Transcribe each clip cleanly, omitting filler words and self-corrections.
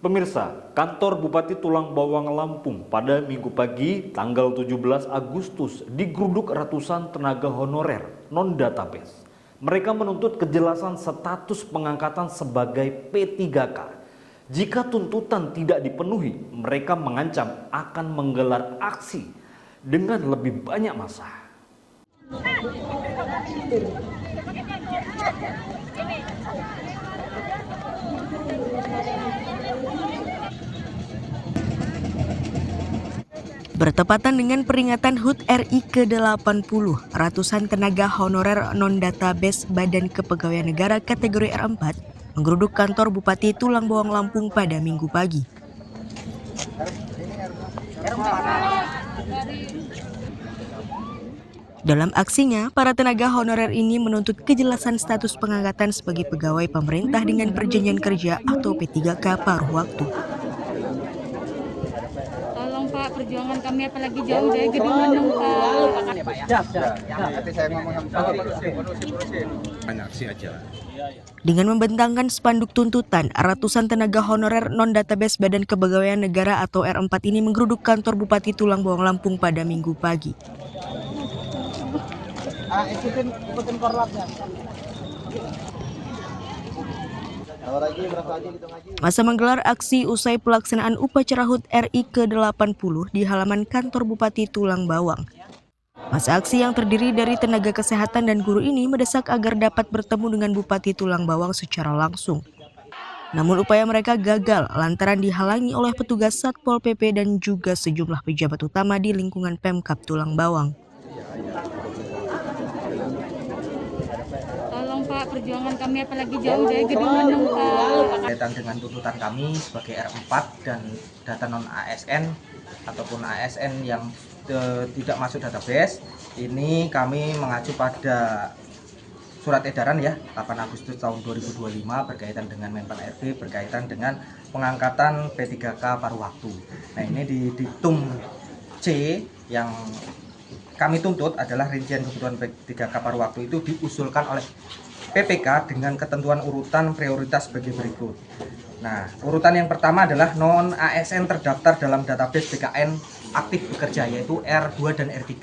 Pemirsa, kantor Bupati Tulang Bawang Lampung pada Minggu pagi tanggal 17 Agustus digeruduk ratusan tenaga honorer non-database. Mereka menuntut kejelasan status pengangkatan sebagai P3K. Jika tuntutan tidak dipenuhi, mereka mengancam akan menggelar aksi dengan lebih banyak massa. Bertepatan dengan peringatan HUT RI ke-80, ratusan tenaga honorer non-database Badan Kepegawaian Negara kategori R4 menggeruduk kantor Bupati Tulang Bawang Lampung pada Minggu pagi. Dalam aksinya, para tenaga honorer ini menuntut kejelasan status pengangkatan sebagai pegawai pemerintah dengan perjanjian kerja atau P3K paruh waktu. Pak, perjuangan kami apalagi jauh dari gedung Landung, Pak. Nanti saya ngomong sama banyak sih aja. Dengan membentangkan spanduk tuntutan, ratusan tenaga honorer non-database Badan Kepegawaian Negara atau R4 ini menggeruduk kantor Bupati Tulang Bawang Lampung pada Minggu pagi. Ikutin korlapnya. Masa menggelar aksi usai pelaksanaan upacara HUT RI ke-80 di halaman kantor Bupati Tulang Bawang. Masa aksi yang terdiri dari tenaga kesehatan dan guru ini mendesak agar dapat bertemu dengan Bupati Tulang Bawang secara langsung. Namun upaya mereka gagal lantaran dihalangi oleh petugas Satpol PP dan juga sejumlah pejabat utama di lingkungan Pemkab Tulang Bawang. Pak, perjuangan kami apalagi jauh dari gedung Landung, Pak. Kaitan dengan tuntutan kami sebagai R4 dan data non ASN ataupun ASN yang tidak masuk database, ini kami mengacu pada surat edaran ya 8 Agustus tahun 2025 berkaitan dengan Menpan RB berkaitan dengan pengangkatan P3K paruh waktu. Nah, ini di TUM C yang kami tuntut adalah rincian kebutuhan P3K paruh waktu itu diusulkan oleh PPK dengan ketentuan urutan prioritas sebagai berikut. Nah, urutan yang pertama adalah non ASN terdaftar dalam database BKN aktif bekerja yaitu R2 dan R3.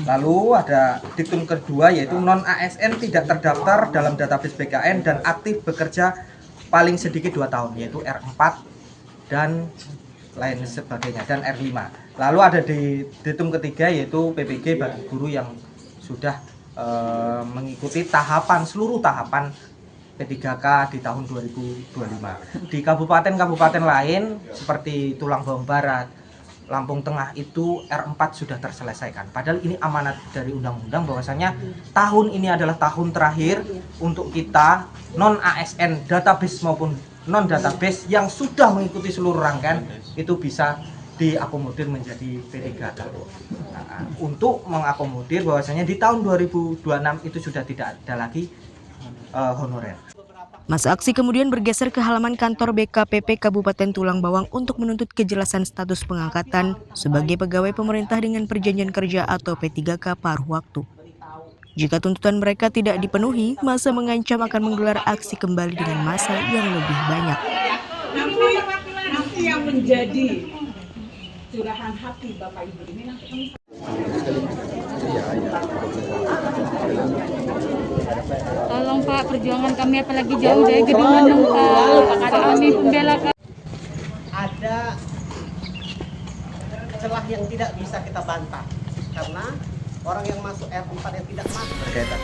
Lalu ada diktum kedua yaitu non ASN tidak terdaftar dalam database BKN dan aktif bekerja paling sedikit 2 tahun yaitu R4 dan lain sebagainya dan R5. Lalu ada di diktum ketiga yaitu PPG bagi guru yang sudah mengikuti seluruh tahapan P3K di tahun 2025. Di kabupaten-kabupaten lain seperti Tulang Bawang Barat, Lampung Tengah itu R4 sudah terselesaikan. Padahal ini amanat dari undang-undang bahwasanya tahun ini adalah tahun terakhir untuk kita non ASN database maupun non database yang sudah mengikuti seluruh rangkaian itu bisa diakomodir menjadi P3K. Untuk mengakomodir bahwasanya di tahun 2026 itu sudah tidak ada lagi honorer. Masa aksi kemudian bergeser ke halaman kantor BKPP Kabupaten Tulang Bawang untuk menuntut kejelasan status pengangkatan sebagai pegawai pemerintah dengan perjanjian kerja atau P3K paruh waktu. Jika tuntutan mereka tidak dipenuhi, masa mengancam akan menggelar aksi kembali dengan massa yang lebih banyak. Nanti yang menjadi curahan hati Bapak Ibu ini nanti kami Tolong Pak, perjuangan kami apalagi jauh dari gedung Landung, Pak. Kami membela. Ada celah yang tidak bisa kita bantah karena orang yang masuk R4 yang tidak masuk Berkaitan